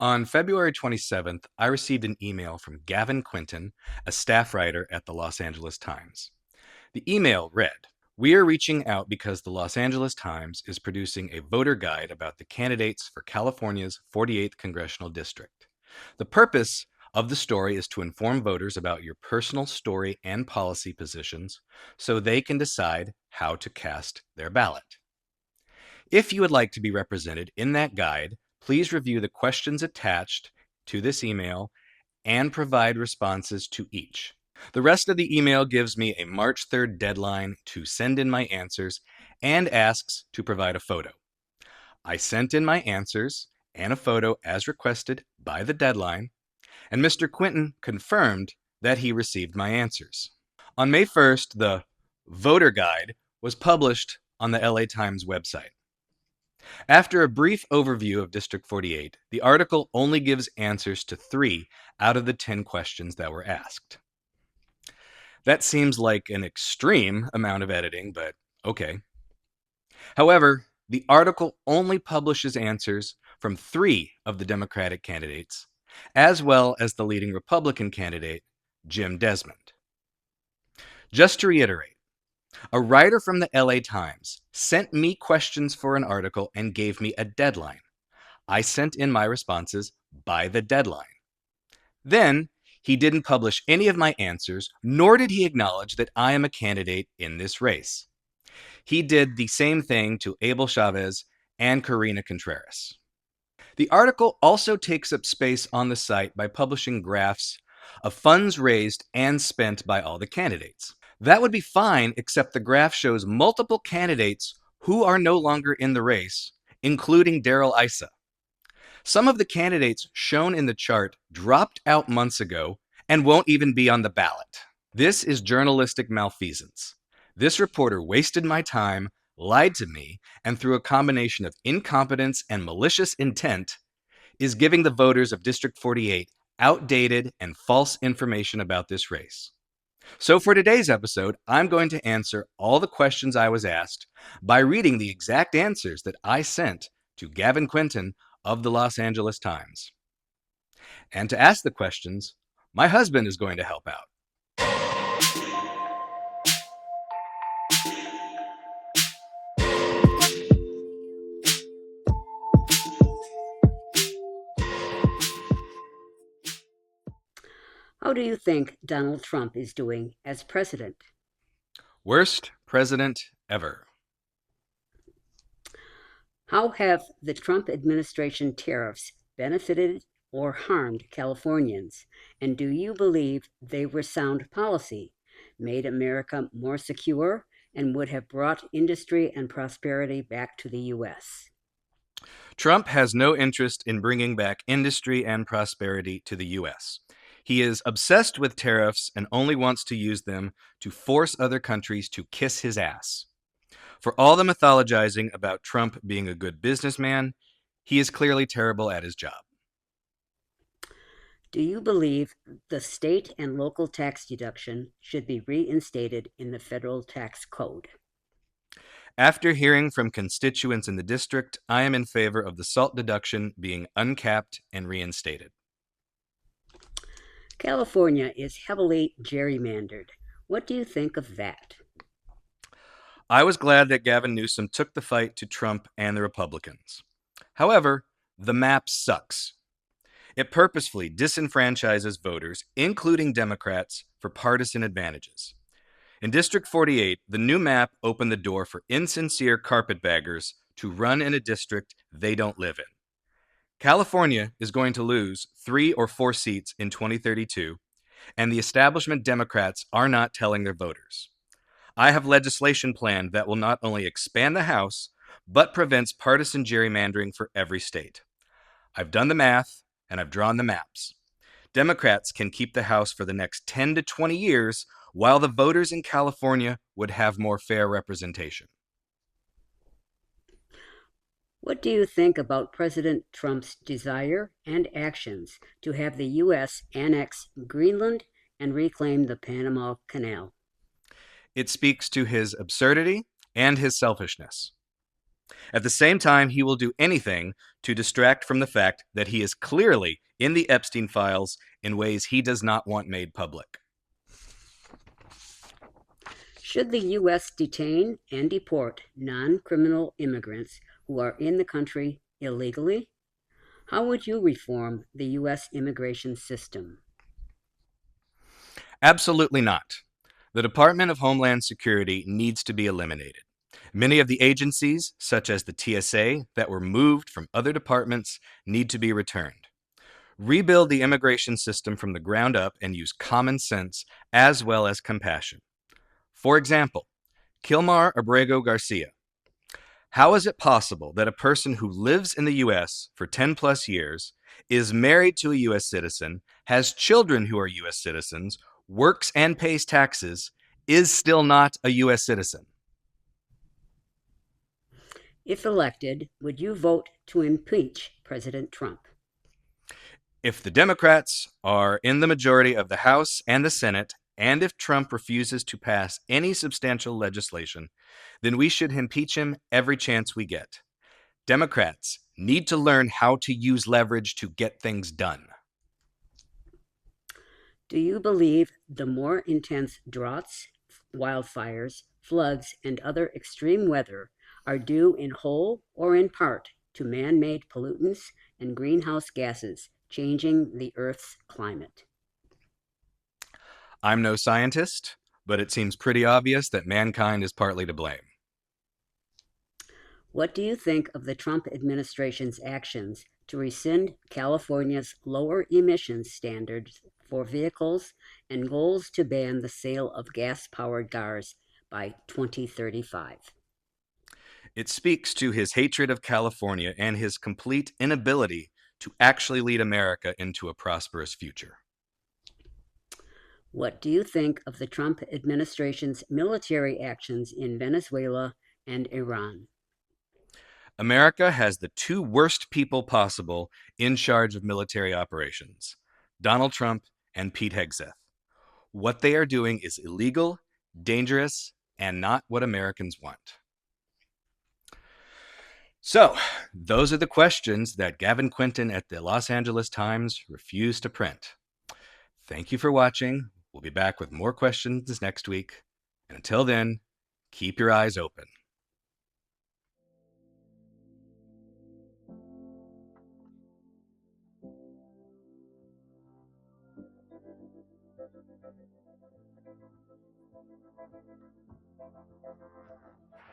On February 27th, I received an email from Gavin Quinton, a staff writer at the Los Angeles Times. The email read, "We are reaching out because the Los Angeles Times is producing a voter guide about the candidates for California's 48th congressional district. The purpose of the story is to inform voters about your personal story and policy positions so they can decide how to cast their ballot. If you would like to be represented in that guide, please review the questions attached to this email and provide responses to each. The rest of the email gives me a March 3rd deadline to send in my answers and asks to provide a photo. I sent in my answers and a photo as requested by the deadline, and Mr. Quinton confirmed that he received my answers. On May 1st, the voter guide was published on the LA Times website. After a brief overview of District 48, the article only gives answers to 3 out of the 10 questions that were asked. That seems like an extreme amount of editing, but okay. However, the article only publishes answers from 3 of the Democratic candidates, as well as the leading Republican candidate, Jim Desmond. Just to reiterate, a writer from the LA Times sent me questions for an article and gave me a deadline. I sent in my responses by the deadline. Then, he didn't publish any of my answers, nor did he acknowledge that I am a candidate in this race. He did the same thing to Abel Chavez and Karina Contreras. The article also takes up space on the site by publishing graphs of funds raised and spent by all the candidates. That would be fine, except the graph shows multiple candidates who are no longer in the race, including Darrell Issa. Some of the candidates shown in the chart dropped out months ago and won't even be on the ballot. This is journalistic malfeasance. This reporter wasted my time, lied to me, and through a combination of incompetence and malicious intent, is giving the voters of District 48 outdated and false information about this race. So for today's episode, I'm going to answer all the questions I was asked by reading the exact answers that I sent to Gavin Quinton of the Los Angeles Times. And to ask the questions, my husband is going to help out. How do you think Donald Trump is doing as president? Worst president ever. How have the Trump administration tariffs benefited or harmed Californians? And do you believe they were sound policy, made America more secure, and would have brought industry and prosperity back to the U.S.? Trump has no interest in bringing back industry and prosperity to the U.S. He is obsessed with tariffs and only wants to use them to force other countries to kiss his ass. For all the mythologizing about Trump being a good businessman, he is clearly terrible at his job. Do you believe the state and local tax deduction should be reinstated in the federal tax code? After hearing from constituents in the district, I am in favor of the SALT deduction being uncapped and reinstated. California is heavily gerrymandered. What do you think of that? I was glad that Gavin Newsom took the fight to Trump and the Republicans. However, the map sucks. It purposefully disenfranchises voters, including Democrats, for partisan advantages. In District 48, the new map opened the door for insincere carpetbaggers to run in a district they don't live in. California is going to lose 3 or 4 seats in 2032, and the establishment Democrats are not telling their voters. I have legislation planned that will not only expand the House, but prevents partisan gerrymandering for every state. I've done the math, and I've drawn the maps. Democrats can keep the House for the next 10 to 20 years, while the voters in California would have more fair representation. What do you think about President Trump's desire and actions to have the U.S. annex Greenland and reclaim the Panama Canal? It speaks to his absurdity and his selfishness. At the same time, he will do anything to distract from the fact that he is clearly in the Epstein files in ways he does not want made public. Should the U.S. detain and deport non-criminal immigrants who are in the country illegally? How would you reform the U.S. immigration system? Absolutely not. The Department of Homeland Security needs to be eliminated. Many of the agencies, such as the TSA, that were moved from other departments need to be returned. Rebuild the immigration system from the ground up and use common sense as well as compassion. For example, Kilmar Abrego Garcia. How is it possible that a person who lives in the U.S. for 10 plus years, is married to a U.S. citizen, has children who are U.S. citizens, works and pays taxes, is still not a U.S. citizen? If elected, would you vote to impeach President Trump? If the Democrats are in the majority of the House and the Senate, and if Trump refuses to pass any substantial legislation, then we should impeach him every chance we get. Democrats need to learn how to use leverage to get things done. Do you believe the more intense droughts, wildfires, floods, and other extreme weather are due in whole or in part to man-made pollutants and greenhouse gases changing the Earth's climate? I'm no scientist, but it seems pretty obvious that mankind is partly to blame. What do you think of the Trump administration's actions to rescind California's lower emissions standards for vehicles and goals to ban the sale of gas-powered cars by 2035? It speaks to his hatred of California and his complete inability to actually lead America into a prosperous future. What do you think of the Trump administration's military actions in Venezuela and Iran? America has the two worst people possible in charge of military operations, Donald Trump and Pete Hegseth. What they are doing is illegal, dangerous, and not what Americans want. So, those are the questions that Gavin Quinton at the Los Angeles Times refused to print. Thank you for watching. We'll be back with more questions next week. And until then, keep your eyes open.